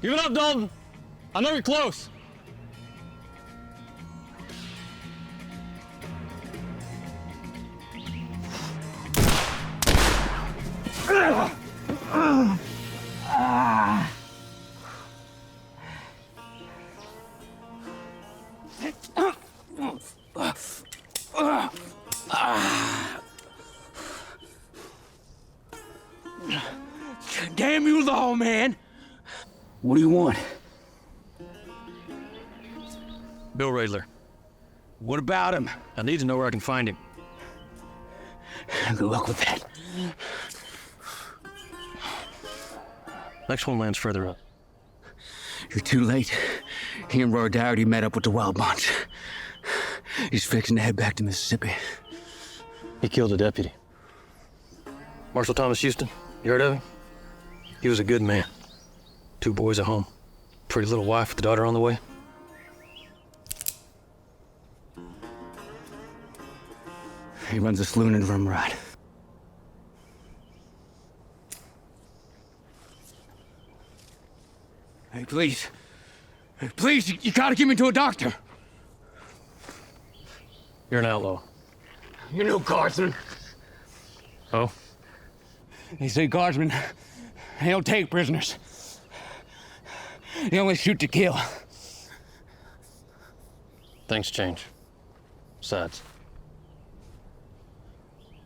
Give it up, Dalton. I know you're close. Damn you, Lawman! What do you want? Bill Radler. What about him? I need to know where I can find him. Good luck with that. Next one lands further up. You're too late. He and Roy Dougherty met up with the Wild Bunch. He's fixing to head back to Mississippi. He killed a deputy. Marshal Thomas Houston, you heard of him? He was a good man. 2 boys at home. Pretty little wife with the daughter on the way. He runs a saloon in Zembrod. Hey, please. Hey, please, you gotta get me to a doctor. You're an outlaw. You know Guardsmen. Oh? They say Guardsmen, they don't take prisoners. They only shoot to kill. Things change. Besides,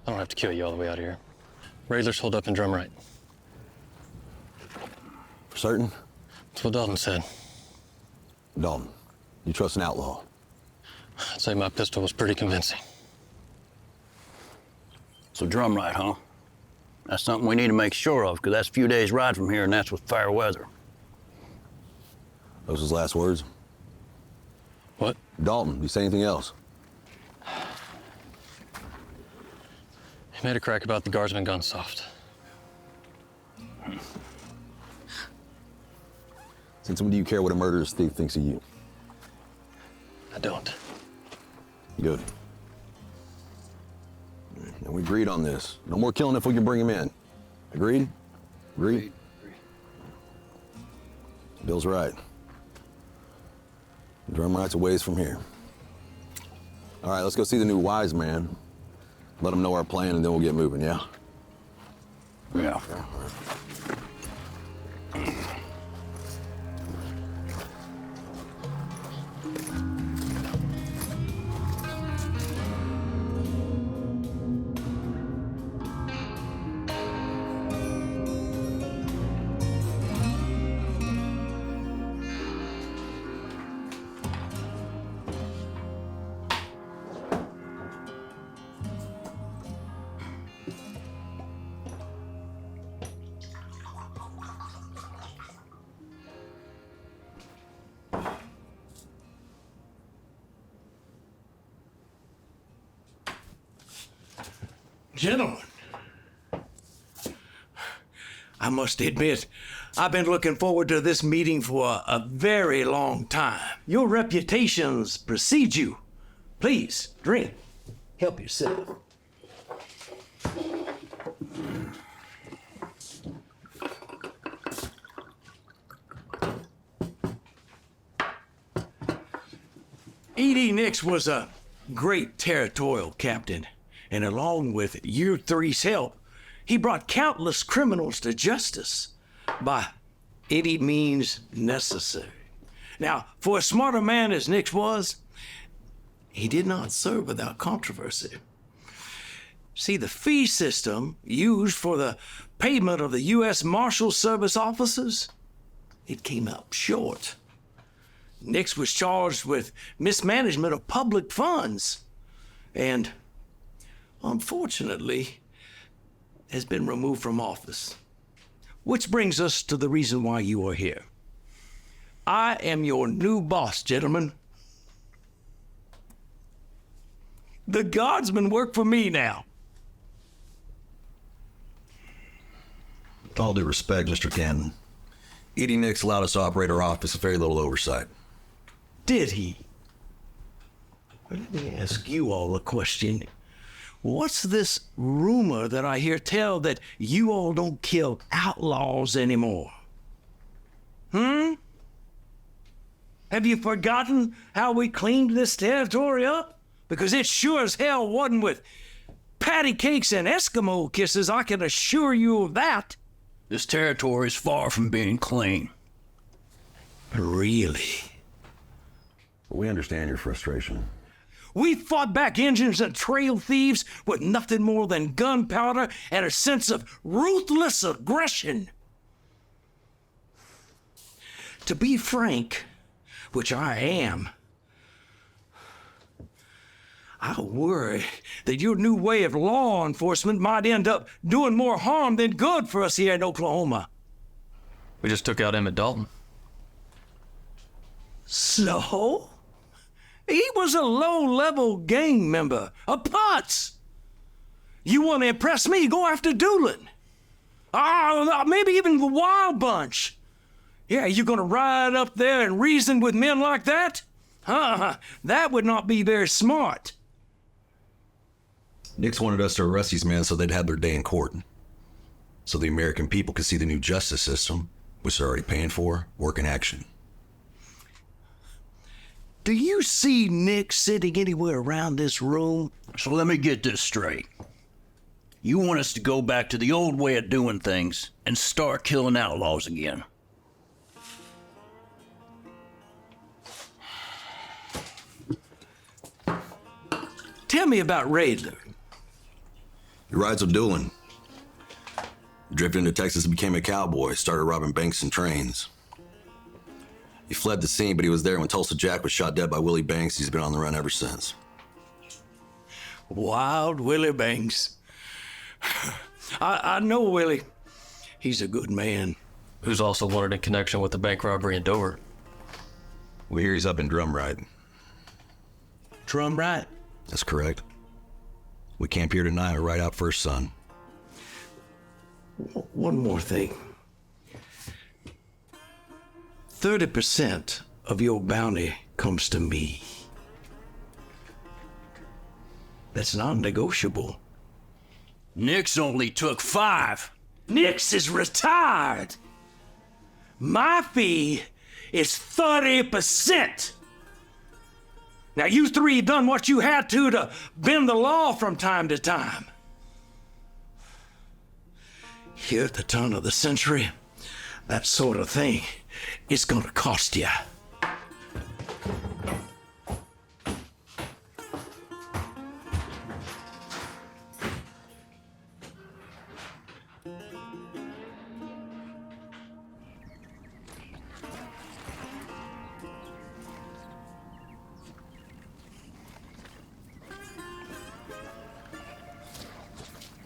I don't have to kill you all the way out here. Radler's holed up in Drumright. For certain? That's what Dalton said. Dalton, you trust an outlaw? I'd say my pistol was pretty convincing. So Drumright, huh? That's something we need to make sure of, because that's a few days' ride from here, and that's with fair weather. Those his last words? What? Dalton, you say anything else? He made a crack about the Guardsmen gun soft. Since when do you care what a murderous thief thinks of you? I don't. Good. And we agreed on this. No more killing if we can bring him in. Agreed? Agreed? Bill's right. Drumright's a ways from here. All right, let's go see the new wise man. Let him know our plan, and then we'll get moving, yeah? Yeah. Gentlemen, I must admit, I've been looking forward to this meeting for a very long time. Your reputations precede you. Please, drink. Help yourself. E.D. Nix was a great territorial captain, and along with Year Three's help, he brought countless criminals to justice by any means necessary. Now, for as smart a man as Nix was, he did not serve without controversy. See, the fee system used for the payment of the U.S. Marshal Service officers, it came up short. Nix was charged with mismanagement of public funds and, unfortunately, has been removed from office. Which brings us to the reason why you are here. I am your new boss, gentlemen. The Guardsmen work for me now. With all due respect, Mr. Cannon, E.D. Nix allowed us to operate our office with very little oversight. Did he? Let me ask you all a question. What's this rumor that I hear tell that you all don't kill outlaws anymore? Have you forgotten how we cleaned this territory up? Because it sure as hell wasn't with patty cakes and Eskimo kisses, I can assure you of that. This territory is far from being clean. Really? We understand your frustration. We fought back engines and trail thieves with nothing more than gunpowder and a sense of ruthless aggression. To be frank, which I am, I worry that your new way of law enforcement might end up doing more harm than good for us here in Oklahoma. We just took out Emmett Dalton. So? He was a low-level gang member, a putz. You want to impress me, go after Doolin. Maybe even the Wild Bunch. Yeah, you gonna ride up there and reason with men like that? That would not be very smart. Nix wanted us to arrest these men so they'd have their day in court. So the American people could see the new justice system, which they're already paying for, work in action. Do you see Nick sitting anywhere around this room? So let me get this straight. You want us to go back to the old way of doing things and start killing outlaws again? Tell me about Raidler. He rides with Doolin. Drifted into Texas and became a cowboy, started robbing banks and trains. He fled the scene, but he was there when Tulsa Jack was shot dead by Willie Banks. He's been on the run ever since. Wild Willie Banks. I know Willie. He's a good man. Who's also wanted in connection with the bank robbery in Dover. We hear he's up in Drum Ride. Drum right? That's correct. We camp here tonight right out first sun. One more thing. 30% of your bounty comes to me. That's non-negotiable. Nix only took 5. Nix is retired. My fee is 30%. Now, you three done what you had to bend the law from time to time. Here at the turn of the century, that sort of thing is gonna cost you.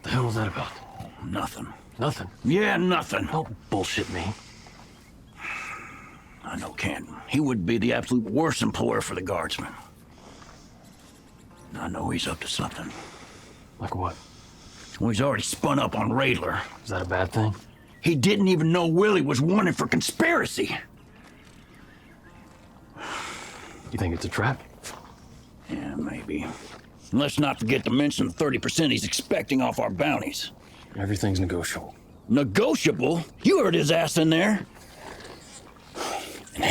The hell was that about? Nothing. Nothing. Yeah, nothing. Don't bullshit me. I know Canton. He would be the absolute worst employer for the Guardsmen. I know he's up to something. Like what? Well, he's already spun up on Raidler. Is that a bad thing? He didn't even know Willie was wanted for conspiracy. You think it's a trap? Yeah, maybe. And let's not forget to mention the 30% he's expecting off our bounties. Everything's negotiable. Negotiable? You heard his ass in there. And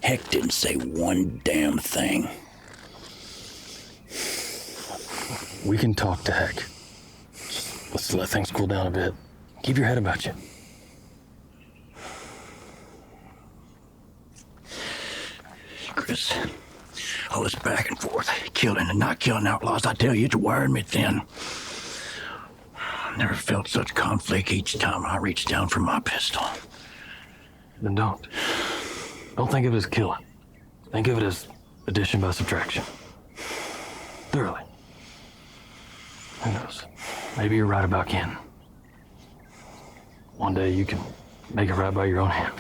Heck didn't say one damn thing. We can talk to Heck. Let's let things cool down a bit. Keep your head about you. Chris, all this back and forth, killing and not killing outlaws, I tell you, it's wiring me thin. Never felt such conflict each time I reached down for my pistol. Then don't. Don't think of it as killing. Think of it as addition by subtraction. Thoroughly. Who knows? Maybe you're right about Ken. One day you can make it right by your own hand.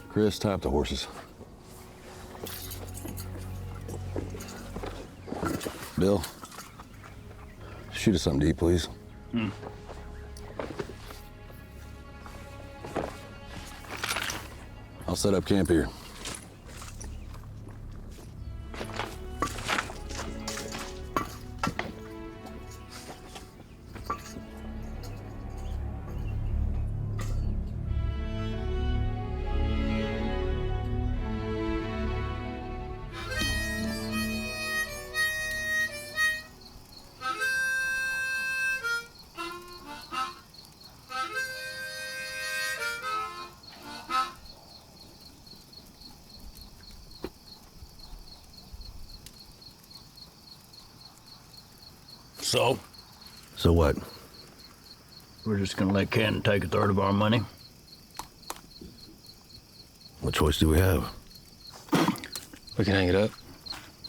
Chris, tie up the horses. Bill, shoot us something to eat, please. I'll set up camp here. So what? We're just gonna let Ken take a third of our money? What choice do we have? We can hang it up.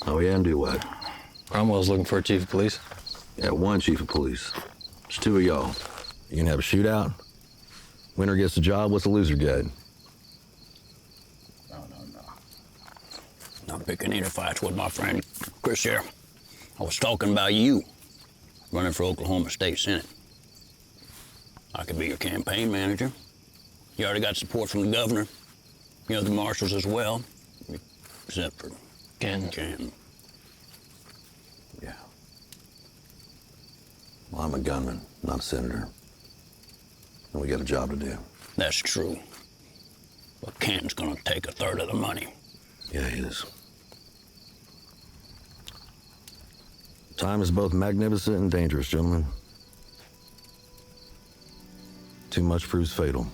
Oh, yeah, and do what? Cromwell's looking for a chief of police. Yeah, one chief of police. It's two of y'all. You can have a shootout. Winner gets the job. What's the loser get? No. Not picking any fights with my friend Chris here. I was talking about you running for Oklahoma State Senate. I could be your campaign manager. You already got support from the governor. You know, the marshals as well. Except for Ken. Yeah. Well, I'm a gunman, not a senator. And we got a job to do. That's true. But Ken's gonna take a third of the money. Yeah, he is. Time is both magnificent and dangerous, gentlemen. Too much proves fatal.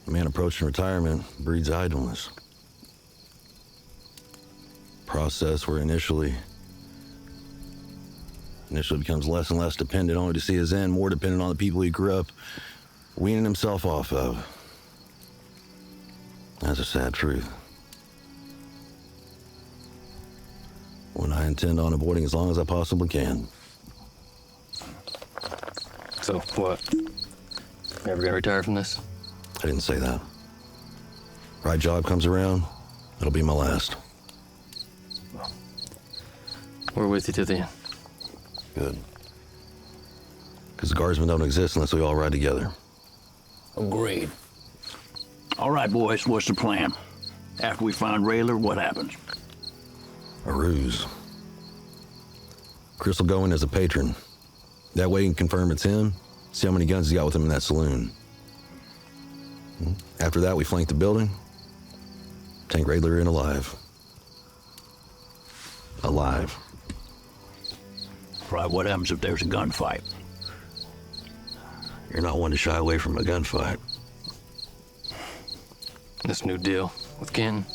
A man approaching retirement breeds idleness. Process where initially becomes less and less dependent only to see his end, more dependent on the people he grew up weaning himself off of. That's a sad truth. One I intend on avoiding as long as I possibly can. So, what? Never gonna retire from this? I didn't say that. Right job comes around, it'll be my last. We're with you to the end. Good. Because the Guardsmen don't exist unless we all ride together. Agreed. All right, boys, what's the plan? After we find Rayler, what happens? A ruse. Chris will go in as a patron. That way he can confirm it's him, see how many guns he's got with him in that saloon. After that, we flank the building, take Rayler in alive. Alive. Right, what happens if there's a gunfight? You're not one to shy away from a gunfight. This new deal with Ken.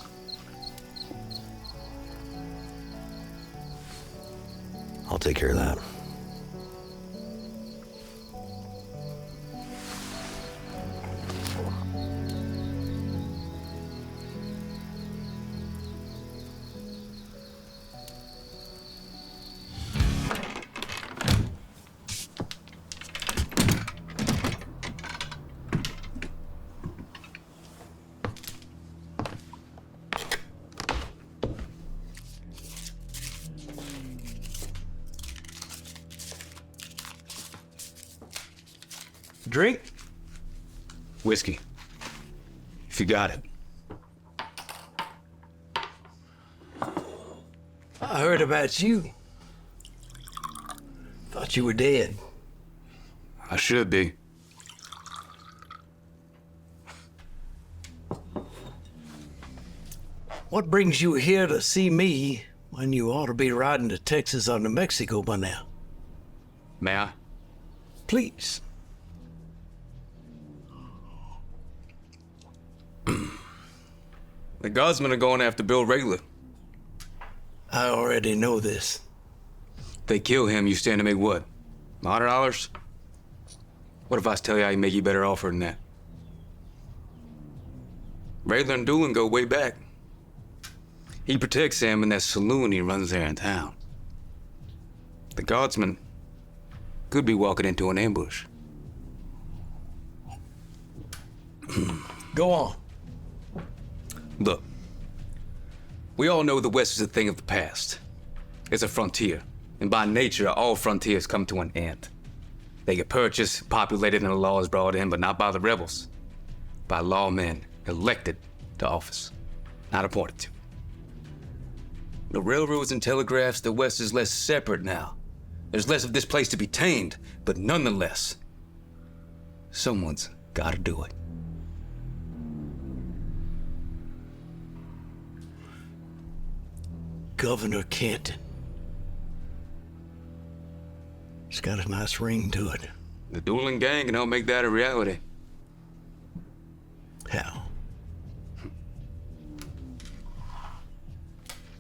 I'll take care of that. drink? Whiskey. If you got it. I heard about you. Thought you were dead. I should be. What brings you here to see me when you ought to be riding to Texas or New Mexico by now? May I? Please. The Guardsmen are going after Bill Regular. I already know this. They kill him, you stand to make what? $100? What if I tell you I can make you better offer than that? Regular and Doolin go way back. He protects them in that saloon he runs there in town. The Guardsmen could be walking into an ambush. Go on. Look, we all know the West is a thing of the past. It's a frontier, and by nature, all frontiers come to an end. They get purchased, populated, and the law is brought in, but not by the rebels. By lawmen elected to office, not appointed to. The railroads and telegraphs, the West is less separate now. There's less of this place to be tamed, but nonetheless, someone's gotta do it. Governor Canton. It's got a nice ring to it. The dueling gang can help make that a reality. How?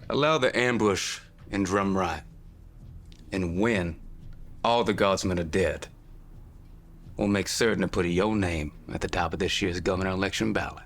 Allow the ambush and drum right. And when all the Guardsmen are dead, we'll make certain to put your name at the top of this year's governor election ballot.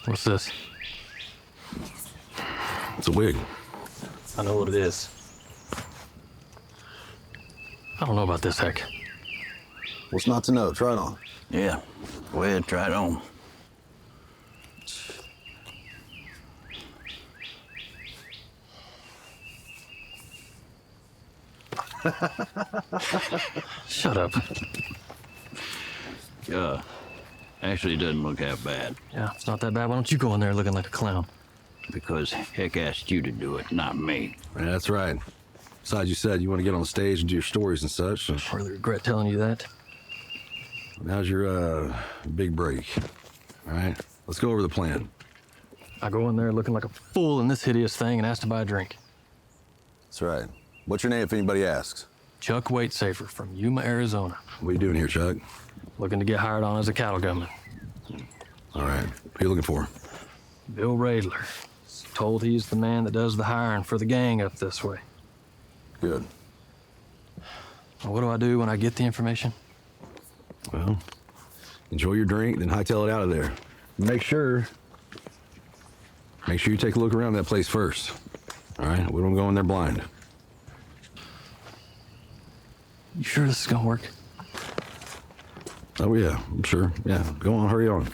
What's this? It's a wig. I know what it is. I don't know about this, Heck. What's not to know? Try it on. Yeah, go ahead, try it on. Shut up. Actually, it doesn't look half bad. Yeah, it's not that bad. Why don't you go in there looking like a clown? Because Heck asked you to do it, not me. Yeah, that's right. Besides, you said you want to get on the stage and do your stories and such. So I really regret telling you that. now's your big break. All right, let's go over the plan. I go in there looking like a fool in this hideous thing and ask to buy a drink. That's right. What's your name if anybody asks? Chuck Waitsafer from Yuma, Arizona. What are you doing here, Chuck? Looking to get hired on as a cattle gunman. All right. Who are you looking for? Bill Radler. Told he's the man that does the hiring for the gang up this way. Good. Well, what do I do when I get the information? Well, enjoy your drink, then hightail it out of there. Make sure you take a look around that place first. All right? We don't go in there blind. You sure this is gonna work? Oh, yeah, I'm sure. Yeah, go on, hurry on.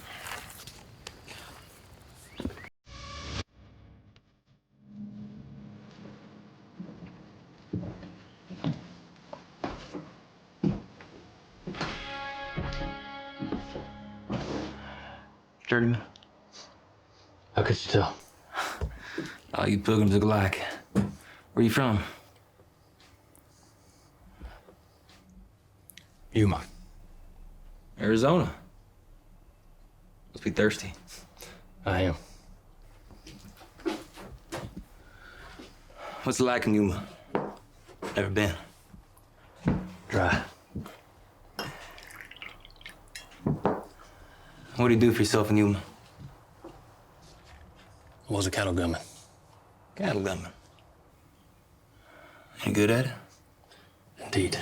Journeyman. How could you tell? All you pilgrims look alike. Where you from? Yuma. Arizona. Must be thirsty. I am. What's it like in Yuma? Never been. Dry. What do you do for yourself in Yuma? I was a cattle gunman. Cattle gunman. You good at it? Indeed.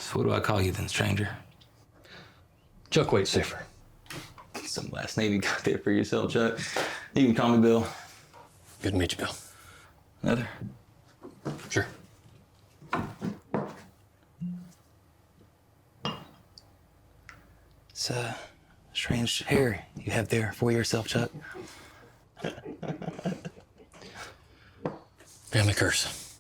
So what do I call you then, stranger? Chuck Waite safer. Some last name you got there for yourself, Chuck. You can call me Bill. Good to meet you, Bill. Another? Sure. It's strange hair you have there for yourself, Chuck. Family curse.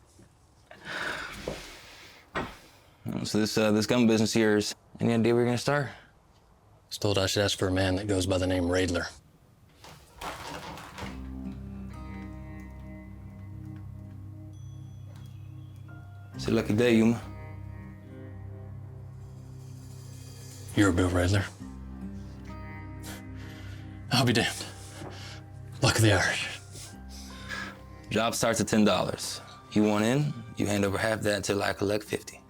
So this gun business of yours, any idea where you're gonna start? I was told I should ask for a man that goes by the name Radler. It's a lucky day, Yuma. You're Bill Radler. I'll be damned. Luck of the Irish. Job starts at $10. You want in, you hand over half that until I collect 50.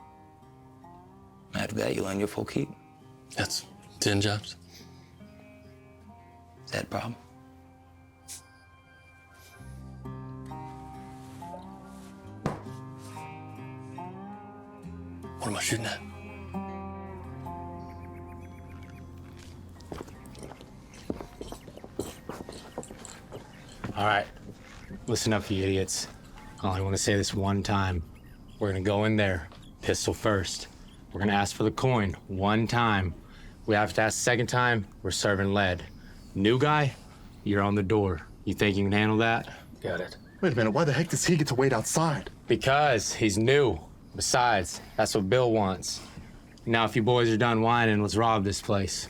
After that, you'll earn your full keep. That's 10 jobs. Is that a problem? What am I shooting at? All right, listen up, you idiots. I only want to say this one time. We're gonna go in there, pistol first. We're gonna ask for the coin one time. We have to ask the second time, we're serving lead. New guy, you're on the door. You think you can handle that? Got it. Wait a minute, why the heck does he get to wait outside? Because he's new. Besides, that's what Bill wants. Now, if you boys are done whining, let's rob this place.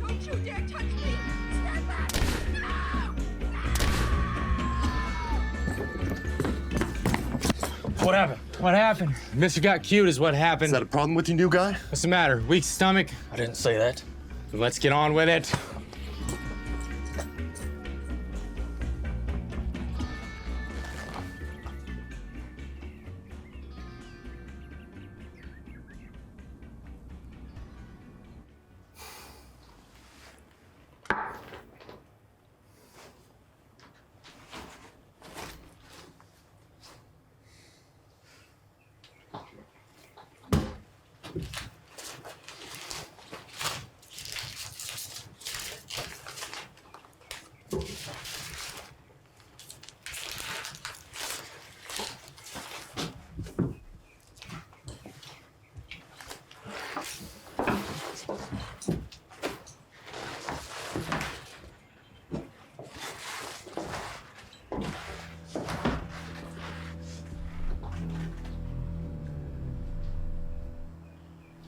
Don't you dare touch me! Stand back! No! What happened? What happened? Mr. Got Cute is what happened. Is that a problem with you, new guy? What's the matter? Weak stomach? I didn't say that. Then let's get on with it.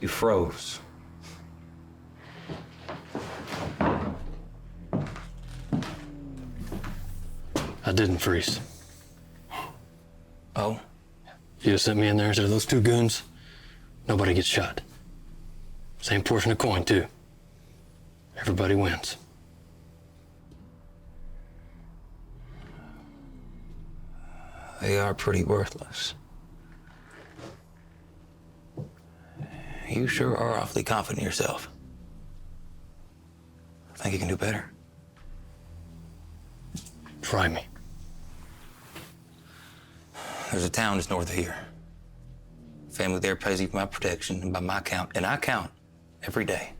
You froze. I didn't freeze. Oh? You just sent me in there instead of those two goons. Nobody gets shot. Same portion of coin, too. Everybody wins. They are pretty worthless. You sure are awfully confident in yourself. Think you can do better? Try me. There's a town just north of here. Family there pays you for my protection, and by my count, and I count every day.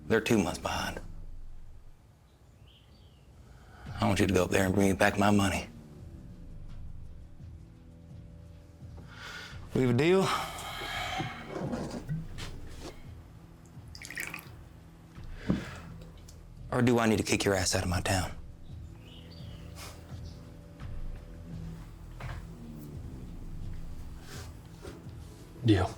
They're 2 months behind. I want you to go up there and bring me back my money. We have a deal? Or do I need to kick your ass out of my town? Deal.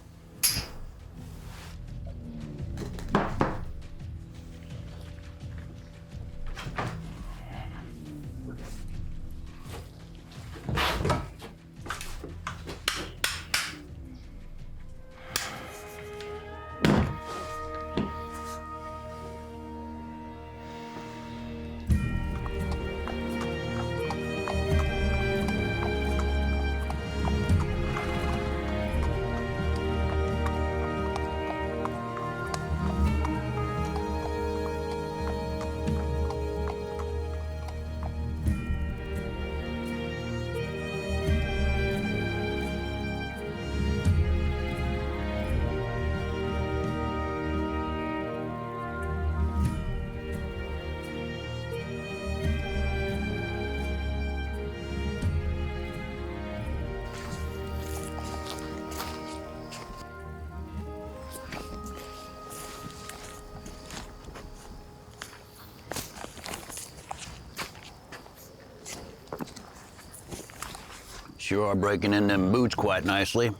sure are breaking in them boots quite nicely.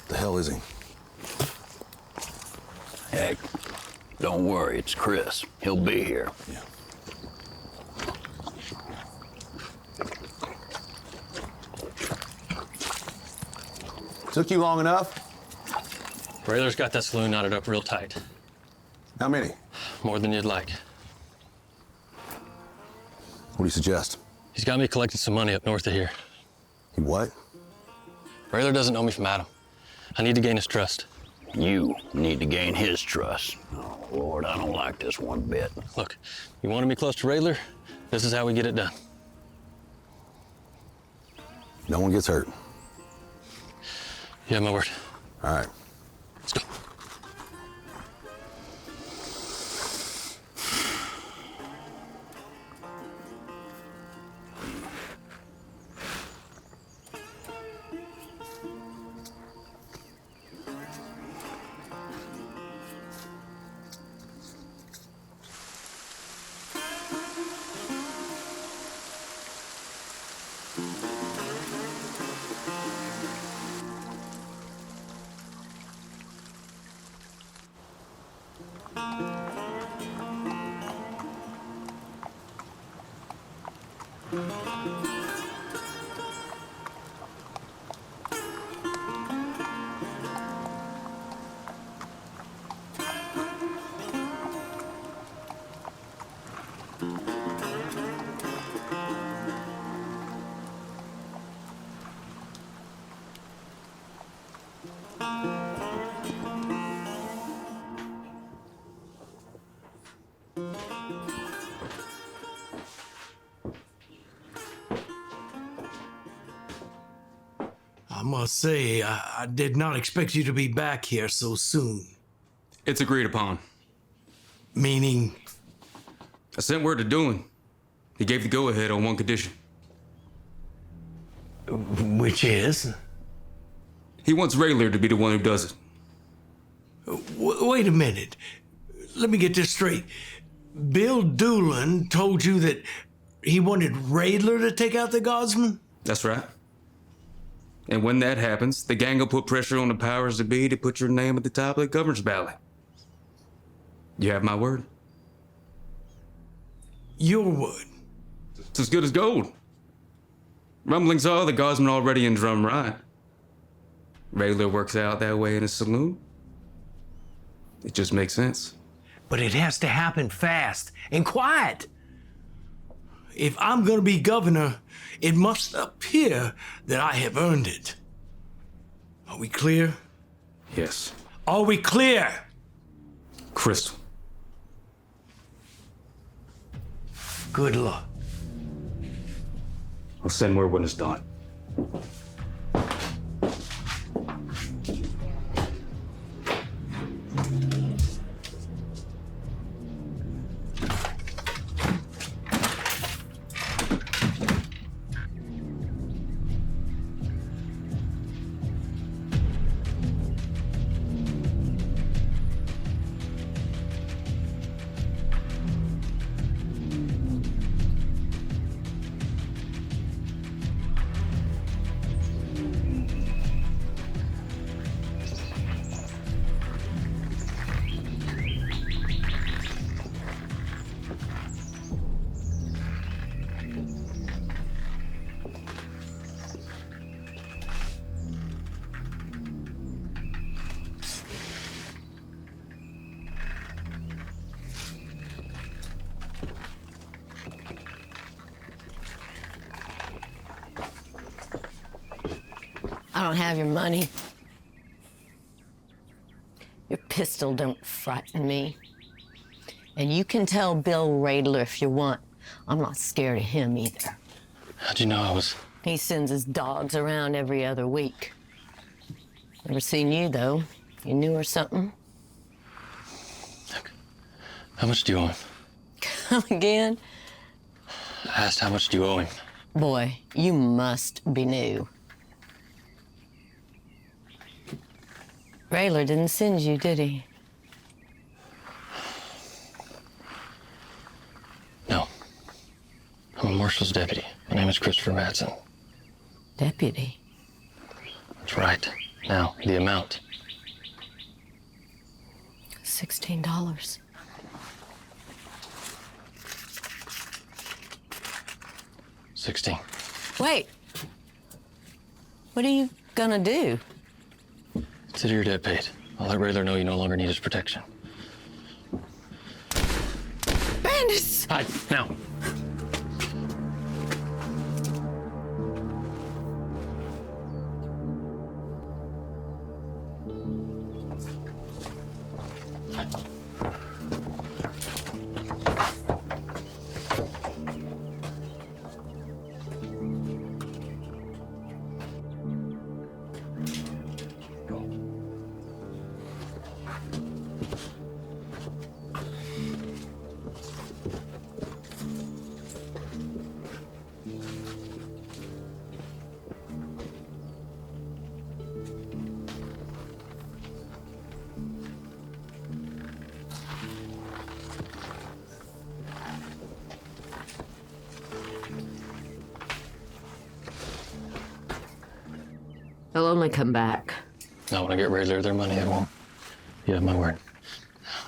The hell is he? Heck, don't worry, it's Chris. He'll be here. Yeah. Took you long enough? Rayler's got that saloon knotted up real tight. How many? More than you'd like. What do you suggest? He's got me collecting some money up north of here. He what? Rayler doesn't know me from Adam. I need to gain his trust. You need to gain his trust. Oh, Lord, I don't like this one bit. Look, you wanted me close to Rayler? This is how we get it done. No one gets hurt. You have my word. All right. Let's go. I must say, I did not expect you to be back here so soon. It's agreed upon. Meaning? I sent word to Doolin. He gave the go-ahead on one condition. Which is? He wants Rayler to be the one who does it. Wait a minute. Let me get this straight. Bill Doolin told you that he wanted Rayler to take out the Guardsmen? That's right. And when that happens, the gang will put pressure on the powers that be to put your name at the top of the governor's ballot. You have my word? Your word? It's as good as gold. Rumblings are the Guardsmen already in drum right. Rayler works out that way in a saloon. It just makes sense. But it has to happen fast and quiet. If I'm gonna be governor, it must appear that I have earned it. Are we clear? Yes. Are we clear? Crystal. Good luck. I'll send word when it's done. I don't have your money. Your pistol don't frighten me. And you can tell Bill Rayler if you want. I'm not scared of him either. How'd you know I was? He sends his dogs around every other week. Never seen you, though. You knew or something? Look, how much do you owe him? Come again? I asked how much do you owe him? Boy, you must be new. Rayler didn't send you, did he? No. I'm a marshal's deputy. My name is Christopher Madsen. Deputy. That's right. Now, the amount. $16. $16. Wait. What are you gonna do? Consider your debt paid. I'll let Rayler know you no longer need his protection. Bandits! Hide, now. They'll only come back. Not when I get Rayler their money, I won't. You have my word.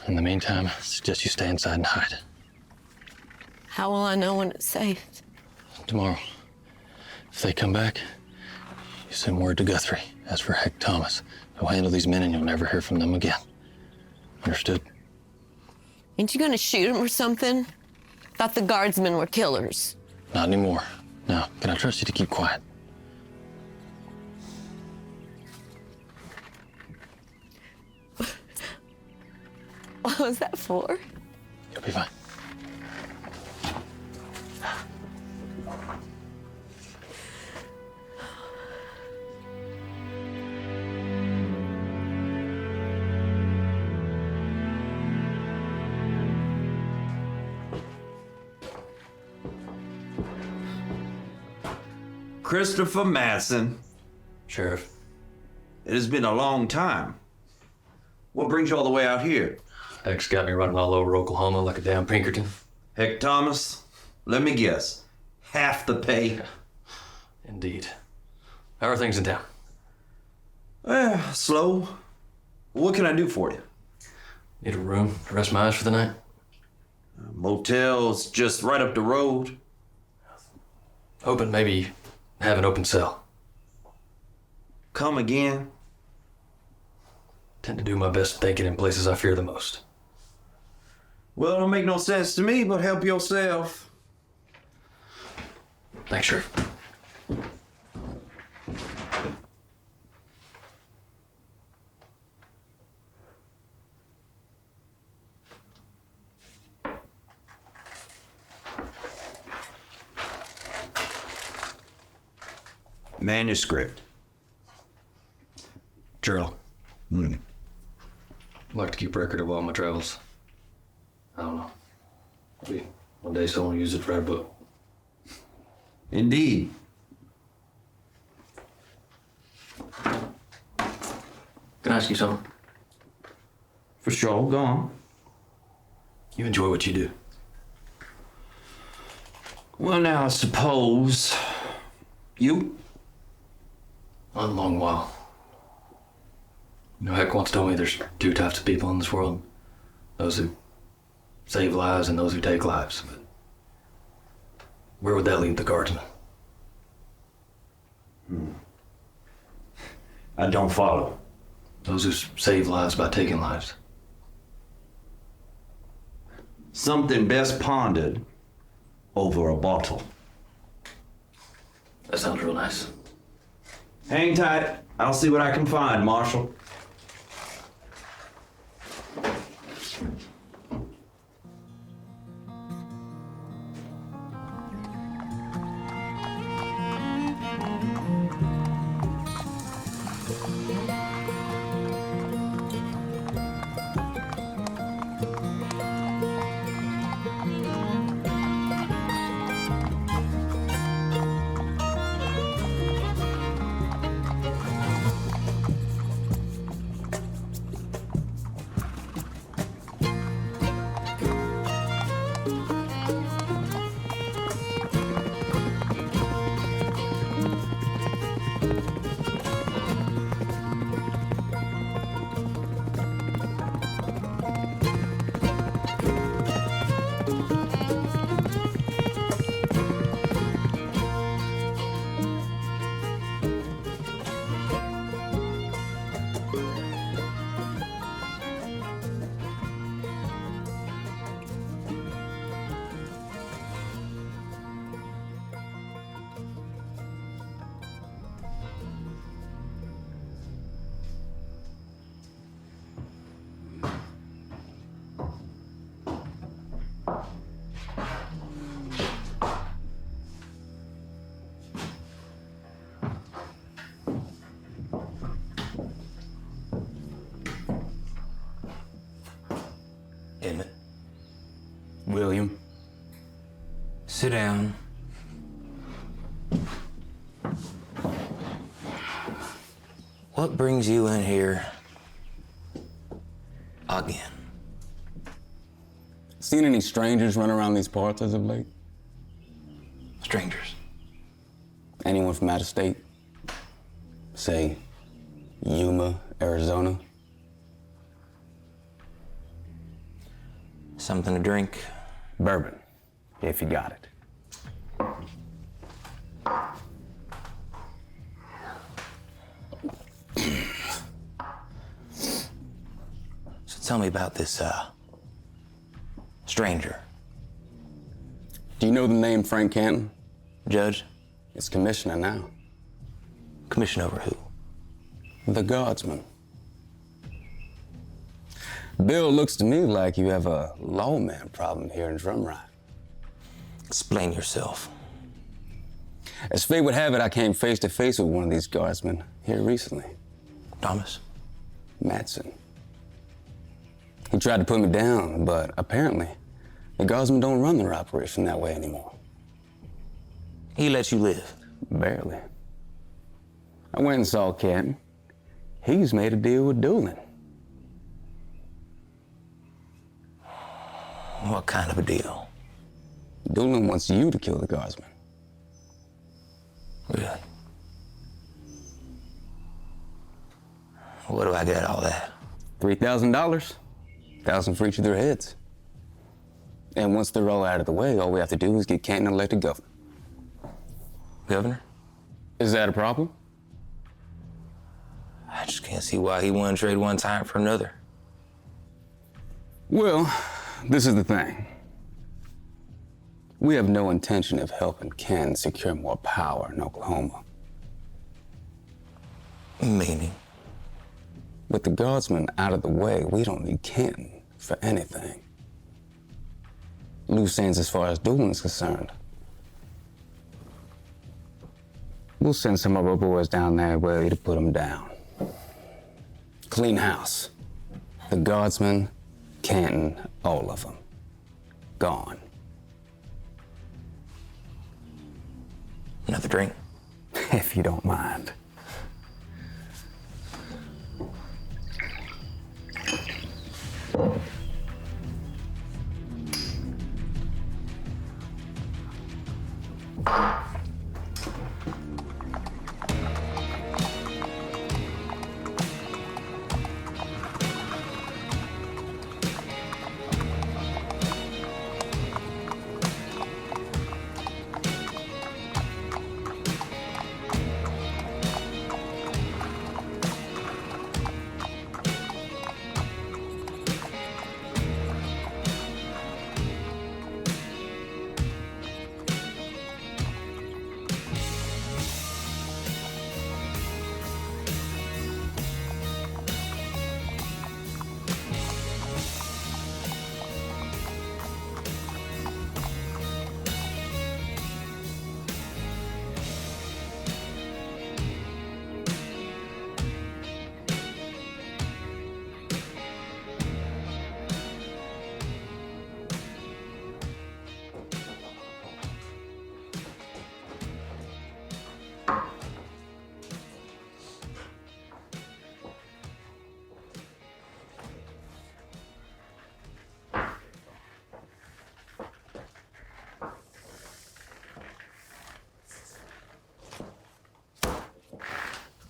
In the meantime, I suggest you stay inside and hide. How will I know when it's safe? Tomorrow, if they come back, you send word to Guthrie. As for Heck Thomas, he'll handle these men and you'll never hear from them again. Understood? Ain't you gonna shoot him or something? Thought the guardsmen were killers. Not anymore. Now, can I trust you to keep quiet? What was that for? You'll be fine. Christopher Madsen. Sheriff. It has been a long time. What brings you all the way out here? Heck's got me running all over Oklahoma like a damn Pinkerton. Heck Thomas, let me guess. Half the pay? Indeed. How are things in town? Slow. What can I do for you? Need a room to rest my eyes for the night? Motel's just right up the road. Hoping maybe have an open cell. Come again? Tend to do my best thinking in places I fear the most. Well, it don't make no sense to me, but help yourself. Thanks, Sheriff. Manuscript. Journal. I'd like to keep record of all my travels. I don't know. Maybe one day someone will use it for our book. Indeed. Can I ask you something? For sure, go on. You enjoy what you do? Well, now, I suppose... You? Not in a long while. You know, Heck once told me there's two types of people in this world. Those who save lives and those who take lives. But where would that leave the guardsmen? I don't follow. Those who save lives by taking lives. Something best pondered over a bottle. That sounds real nice. Hang tight. I'll see what I can find, Marshal. Sit down. What brings you in here again? Seen any strangers run around these parts as of late? Strangers? Anyone from out of state? Say, Yuma, Arizona? Something to drink? Bourbon, if you got it. So tell me about this, stranger. Do you know the name Frank Canton? Judge? It's commissioner now. Commission over who? The Guardsmen. Bill, looks to me like you have a lawman problem here in Drumride. Explain yourself. As fate would have it, I came face to face with one of these guardsmen here recently. Thomas? Madsen. He tried to put me down, but apparently the guardsmen don't run their operation that way anymore. He let you live? Barely. I went and saw Canton. He's made a deal with Doolin. What kind of a deal? Doolin wants you to kill the guardsmen. Really? What do I get all that? $3,000. $1,000 for each of their heads. And once they're all out of the way, all we have to do is get Canton elected governor. Governor? Is that a problem? I just can't see why he wouldn't trade one time for another. Well, this is the thing. We have no intention of helping Ken secure more power in Oklahoma. Meaning? With the guardsmen out of the way, we don't need Canton for anything. Loose ends as far as Doolin's concerned. We'll send some of our boys down there ready to put them down. Clean house. The guardsmen, Canton, all of them. Gone. Another drink? If you don't mind.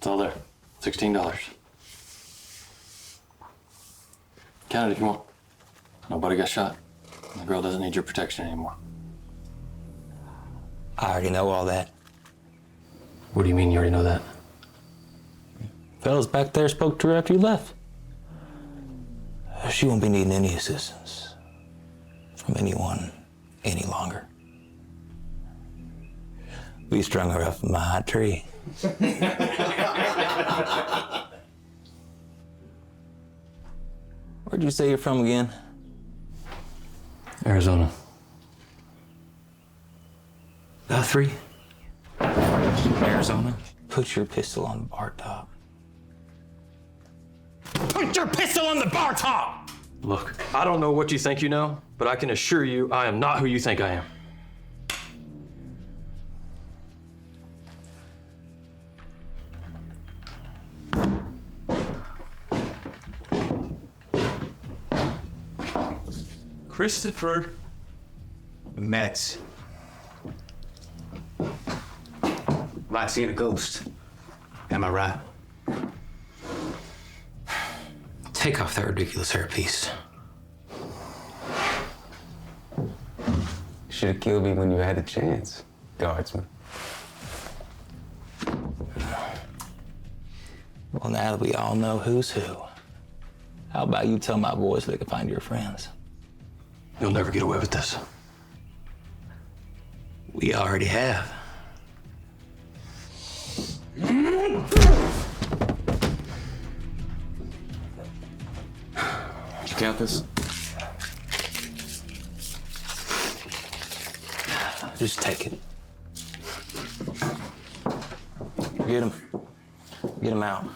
It's all there. $16. Count it if you want. Nobody got shot. The girl doesn't need your protection anymore. I already know all that. What do you mean you already know that? Fellas back there spoke to her after you left. She won't be needing any assistance from anyone any longer. We strung her up in my hot tree. Where'd you say you're from again? Arizona. Guthrie? Arizona? Put your pistol on the bar top. Put your pistol on the bar top! Look, I don't know what you think you know, but I can assure you I am not who you think I am. Christopher Metz. Like seeing a ghost. Am I right? Take off that ridiculous hairpiece. Should have killed me when you had a chance, Guardsman. Well, now that we all know who's who, how about you tell my boys they can find your friends? You'll never get away with this. We already have. Did you count this? Just take it. Get him. Get him out.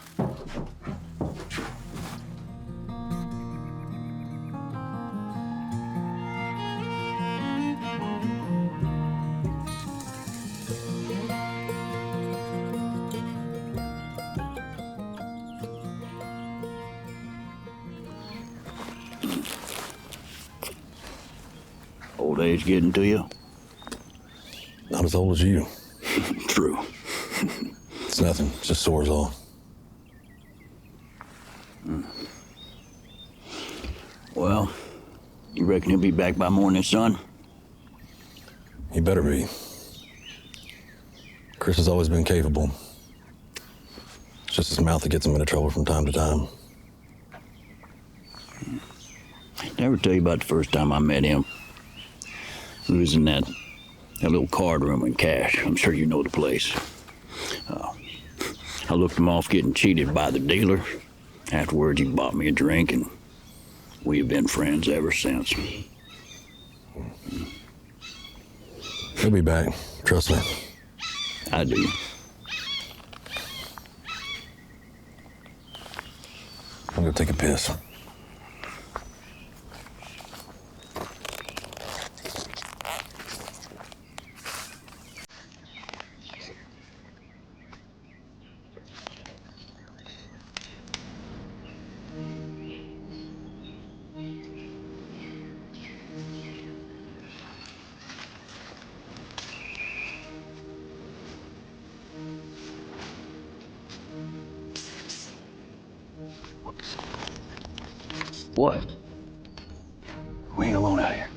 Old age getting to you? Not as old as you. True. It's nothing, just sores all. Well, you reckon he'll be back by morning, son? He better be. Chris has always been capable. It's just his mouth that gets him into trouble from time to time. Never tell you about the first time I met him. We was in that little card room in Cash. I'm sure you know the place. I looked him off getting cheated by the dealer. Afterwards, he bought me a drink, and we've been friends ever since. He'll be back, trust me. I do. I'm gonna take a piss. What? We ain't alone out here.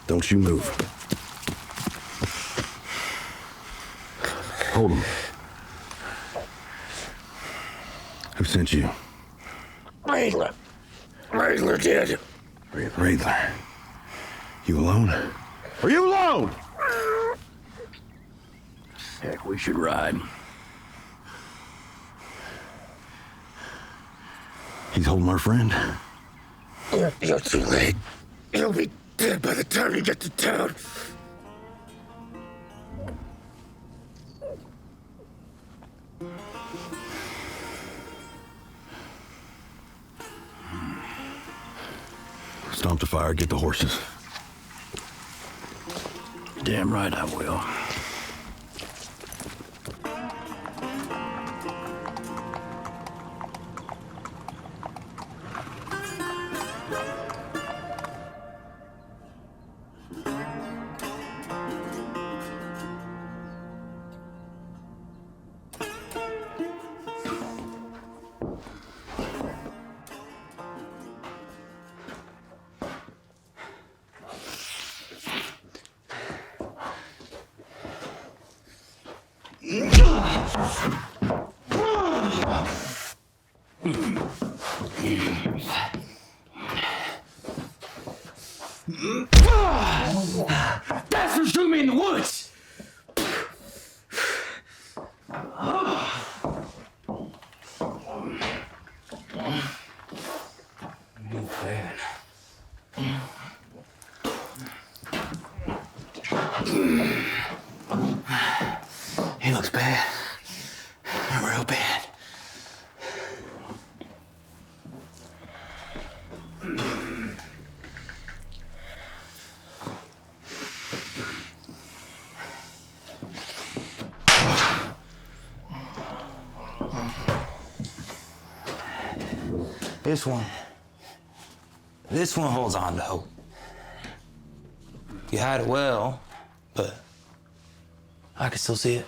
Don't you move. Hold him. Who sent you? Raidler. Raidler did. Raidler. You alone? Are you alone? Heck, we should ride. He's holding our friend. You're too late. He'll be dead by the time you get to town. Stomp the fire, get the horses. Damn right I will. That's who shoot me in the woods! Bad. looks bad. Real bad. This one holds on to hope. You hide it well, but I can still see it.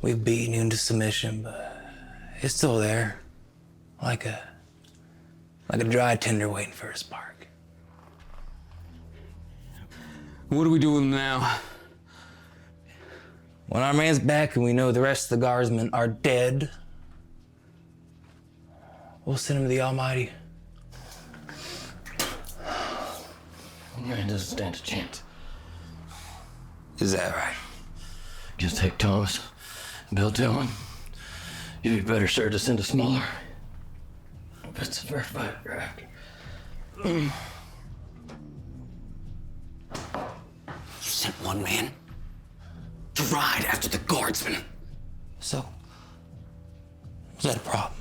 We've beaten you into submission, but it's still there. Like a dry tinder waiting for a spark. What do we do with him now? When our man's back and we know the rest of the guardsmen are dead, we'll send him to the Almighty. Man doesn't stand a chance. Is that right? Just take Thomas, Bill Dillon. You'd be better served to send a smaller. If it's a fair fight you're after. You sent one man to ride after the guardsmen. So, is that a problem?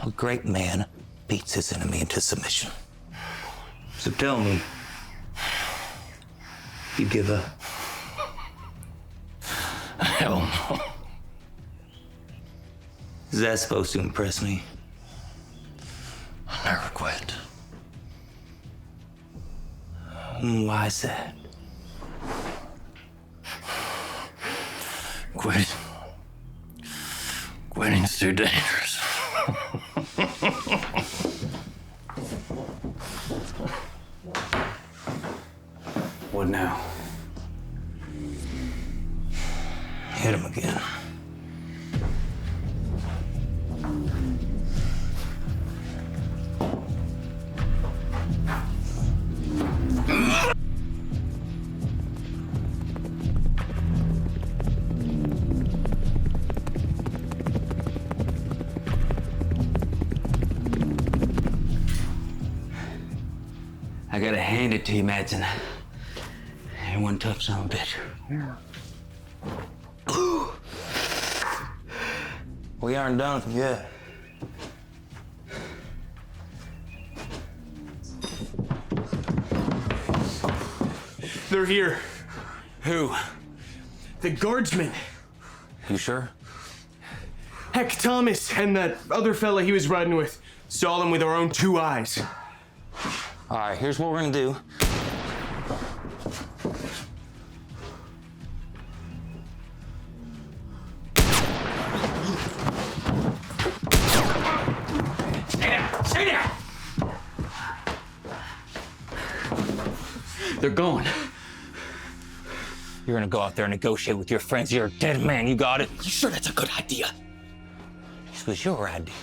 A great man beats his enemy into submission. So tell me, you give up? Hell no. Is that supposed to impress me? I never quit. Why is that? Quitting's too dangerous. What now? Hit him again. I gotta hand it to you, Madsen. You're one tough son of a bitch. We aren't done with him yet. They're here. Who? The guardsmen. You sure? Heck, Thomas and that other fella he was riding with saw them with our own two eyes. All right, here's what we're gonna do. Stay there! They're going. You're gonna go out there and negotiate with your friends. You're a dead man. You got it? You sure that's a good idea? This was your idea.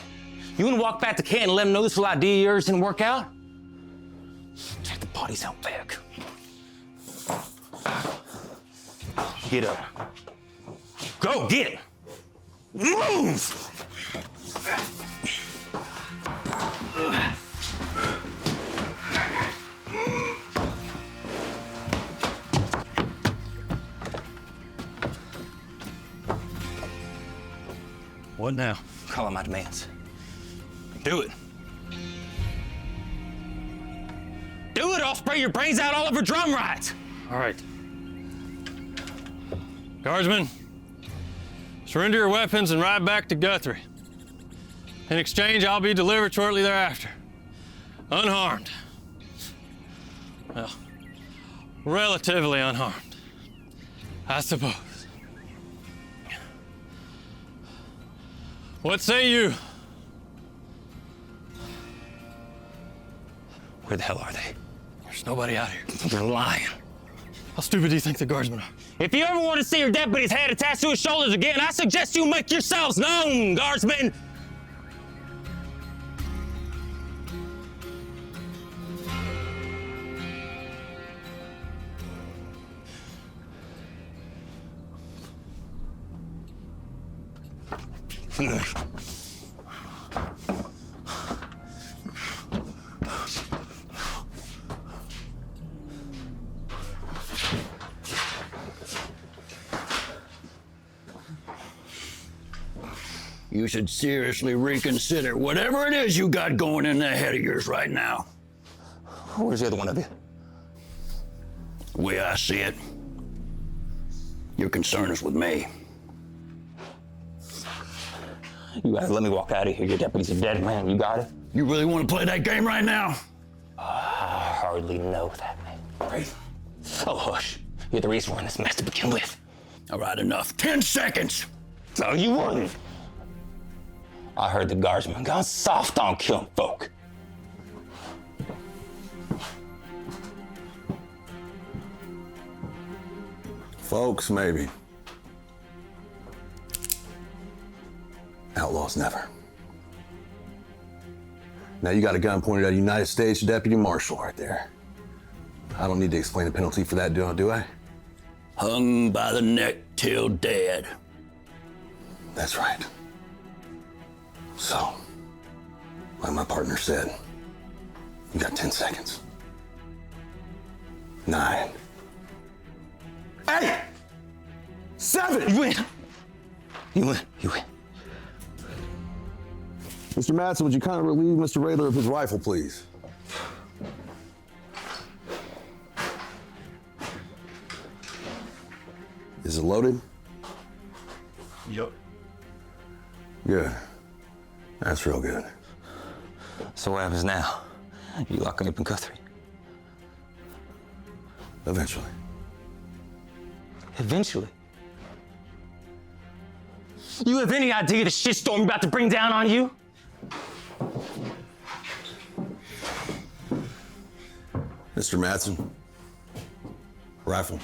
You wanna walk back to camp and let them know this little idea of yours didn't work out? Take the bodies out back. Get up. Go, get it. Move! What now? Call out my demands. Do it. Do it, or I'll spray your brains out all over drum rides. All right. Guardsmen, surrender your weapons and ride back to Guthrie. In exchange, I'll be delivered shortly thereafter. Unharmed. Well, relatively unharmed, I suppose. What say you? Where the hell are they? There's nobody out here. You're lying. How stupid do you think the guardsmen are? If you ever want to see your deputy's head attached to his shoulders again, I suggest you make yourselves known, guardsmen. You should seriously reconsider whatever it is you got going in that head of yours right now. Where's the other one of you? The way I see it, your concern is with me. You gotta let me walk out of here. Your deputy's a dead man. You got it? You really want to play that game right now? I hardly know that man. Right? Oh, hush. You're the reason we're in this mess to begin with. All right, enough. 10 seconds. No, you wouldn't. I heard the Guardsmen gone soft on killing folk. Folks, maybe. Outlaws never. Now you got a gun pointed at a United States Deputy Marshal right there. I don't need to explain the penalty for that, do I? Hung by the neck till dead. That's right. So, like my partner said, you got 10 seconds. 9. 8. 7. You win. You win. You win. Mr. Madsen, would you kind of relieve Mr. Raylor of his rifle, please? Is it loaded? Yep. Good. That's real good. So what happens now? You lock him up in Guthrie? Eventually. Eventually? You have any idea the shitstorm you're about to bring down on you? Mr. Madsen, rifle.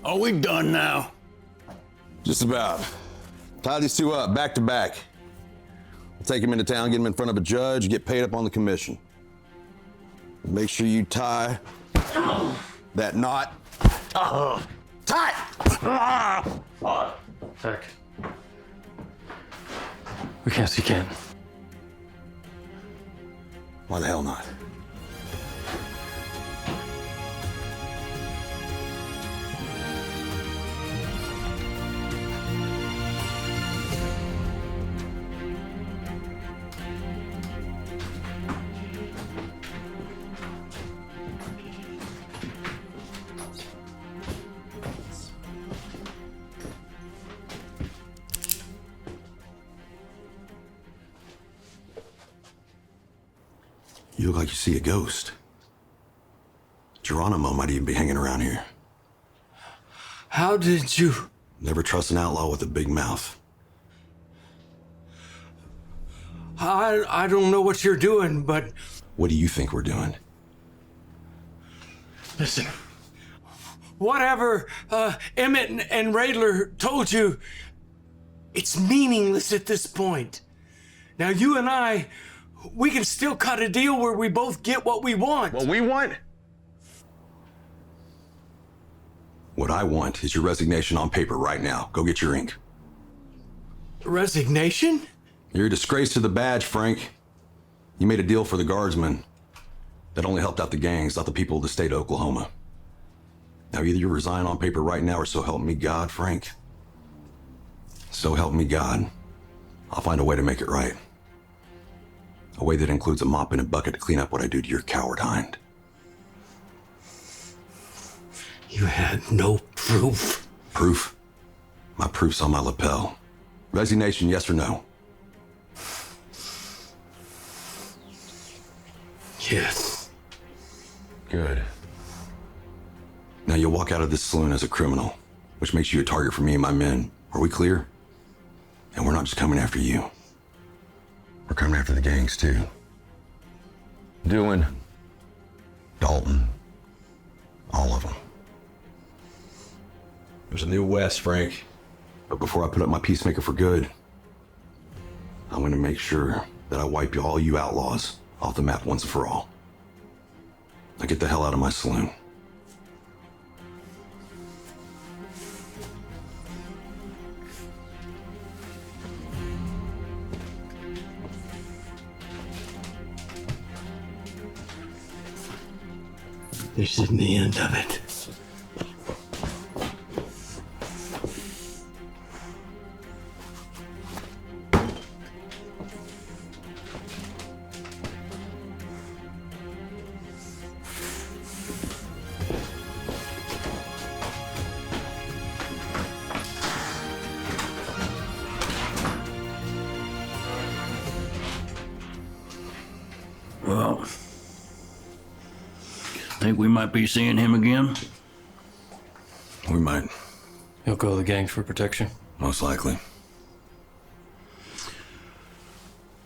Are we done now? Just about. Tie these two up, back to back. We'll take him into town, get him in front of a judge, get paid up on the commission. Make sure you tie that knot. Tight! Heck. We can't see Ken. Why the hell not? You look like you see a ghost. Geronimo might even be hanging around here. How did you... Never trust an outlaw with a big mouth. I don't know what you're doing, but... What do you think we're doing? Listen. Whatever Emmett and Raylor told you, it's meaningless at this point. Now, you and I, we can still cut a deal where we both get what we want. What we want? What I want is your resignation on paper right now. Go get your ink. Resignation? You're a disgrace to the badge, Frank. You made a deal for the Guardsmen that only helped out the gangs, not the people of the state of Oklahoma. Now, either you resign on paper right now or so help me God, Frank. So help me God. I'll find a way to make it right. A way that includes a mop and a bucket to clean up what I do to your coward hind. You had no proof. Proof? My proof's on my lapel. Resignation, yes or no? Yes. Good. Now you'll walk out of this saloon as a criminal, which makes you a target for me and my men. Are we clear? And we're not just coming after you. We're coming after the gangs too. Doohan, Dalton, all of them. There's a new West, Frank. But before I put up my peacemaker for good, I'm gonna make sure that I wipe all you outlaws off the map once and for all. Now get the hell out of my saloon. This isn't the end of it. Well, think we might be seeing him again? We might. He'll call the gangs for protection? Most likely.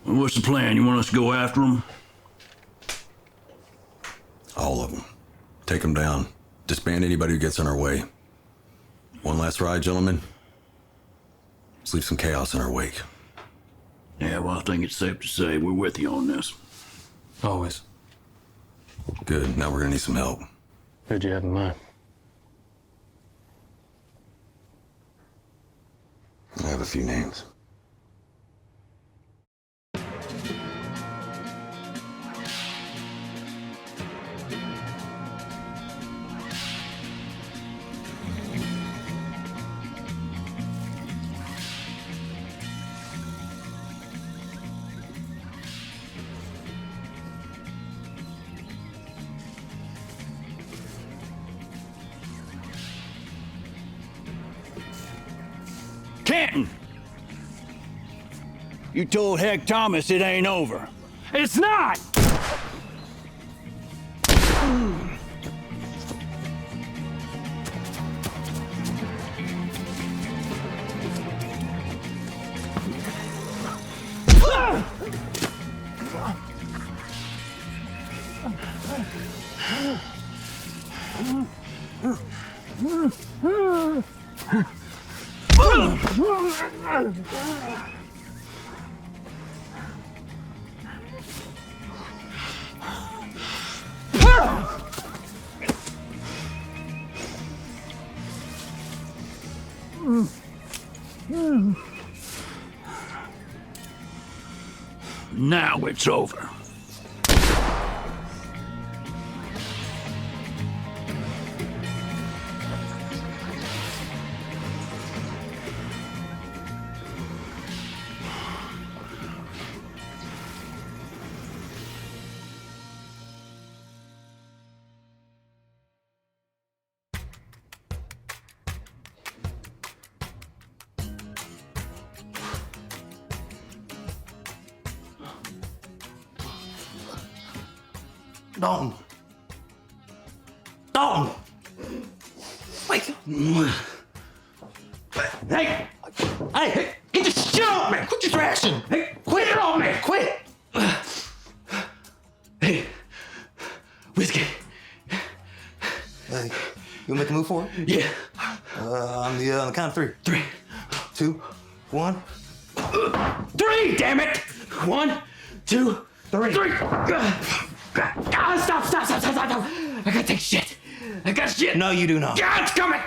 Well, what's the plan? You want us to go after him? All of them. Take them down. Disband anybody who gets in our way. One last ride, gentlemen. Let's leave some chaos in our wake. Yeah, well, I think it's safe to say we're with you on this. Always. Good. Now we're gonna need some help. Who'd you have in mind? I have a few names. Canton! You told Heck Thomas it ain't over. It's not! Now it's over. Dalton. Dalton. Wait. Hey. Hey, get your shit off me. Quit your thrashing. Hey, quit it on me. Quit. Hey, whiskey. You make a move for it? Yeah. On the count of three. 3, 2, 1. 3, damn it. 1, 2, 3. God, stop. I gotta take shit. I got shit. No, you do not. God, it's coming.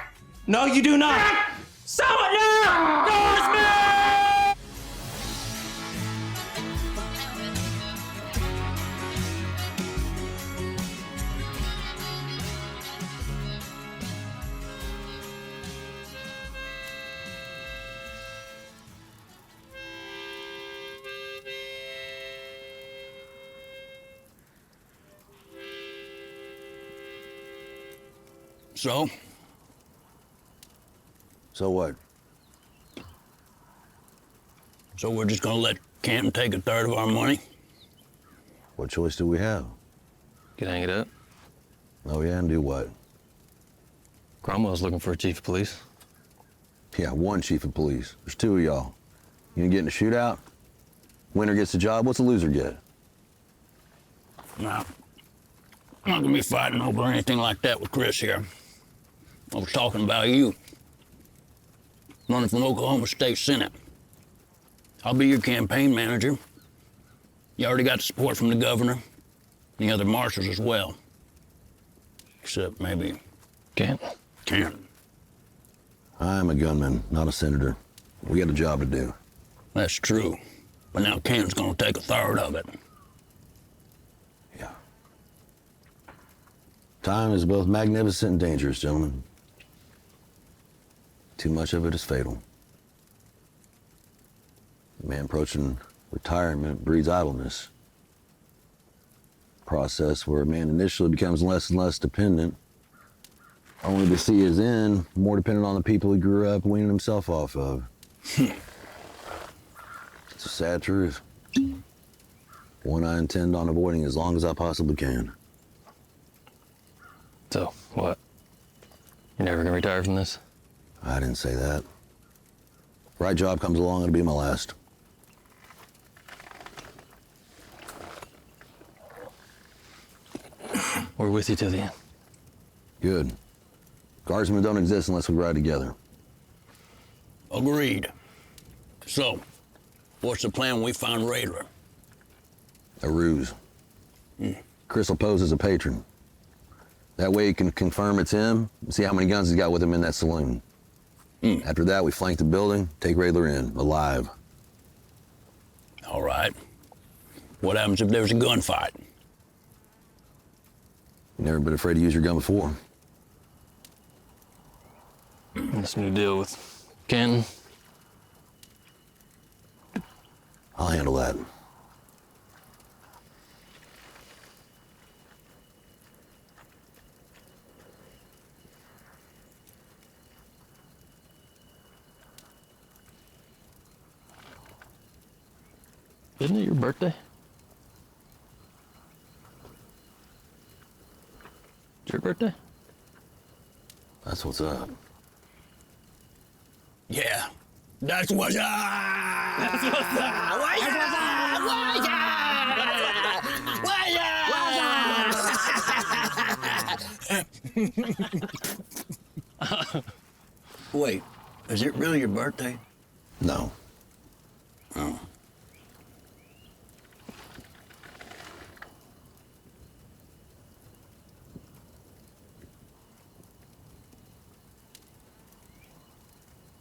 No, you do not. God, someone now. Guardsmen! So? So what? So we're just gonna let Canton take a third of our money? What choice do we have? Could hang it up. Oh, yeah, and do what? Cromwell's looking for a chief of police. Yeah, one chief of police. There's 2 of y'all. You gonna get in a shootout? Winner gets the job. What's the loser get? No. I'm not gonna be fighting over anything like that with Chris here. I was talking about you. Running for Oklahoma State Senate. I'll be your campaign manager. You already got the support from the governor and the other marshals as well. Except maybe Canton. I'm a gunman, not a senator. We got a job to do. That's true. But now Canton's gonna take a third of it. Time is both magnificent and dangerous, gentlemen. Too much of it is fatal. A man approaching retirement breeds idleness. Process where a man initially becomes less and less dependent, only to see his end more dependent on the people he grew up weaning himself off of. It's a sad truth. One I intend on avoiding as long as I possibly can. So, what? You're never gonna retire from this? I didn't say that. Right job comes along, it'll be my last. We're with you till the end. Good. Guardsmen don't exist unless we ride together. Agreed. So, what's the plan when we find Raidler? A ruse. Chris will pose as a patron. That way he can confirm it's him and see how many guns he's got with him in that saloon. After that, we flank the building, take Raidler in, alive. All right. What happens if there's a gunfight? You never been afraid to use your gun before. This new deal with Ken. I'll handle that. Isn't it your birthday? It's your birthday? That's what's up. Yeah, that's what's up! That's what's up! Wait, is it really your birthday? No. Oh.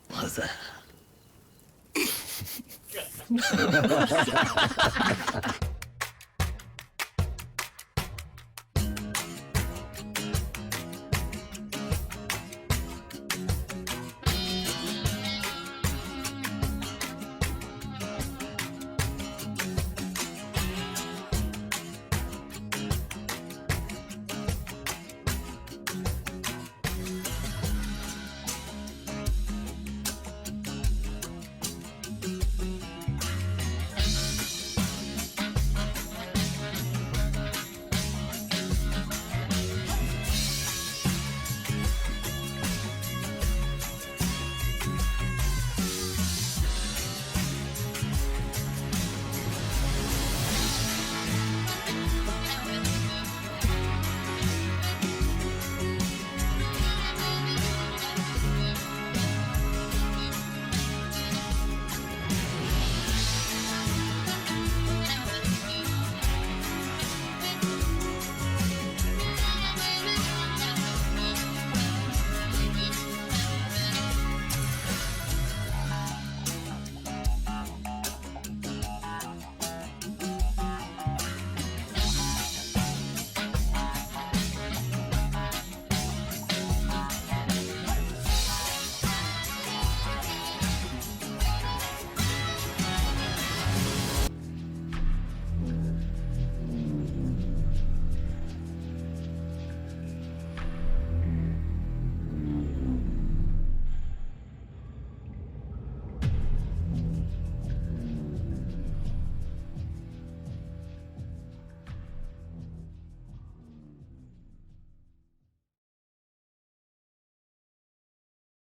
What's that?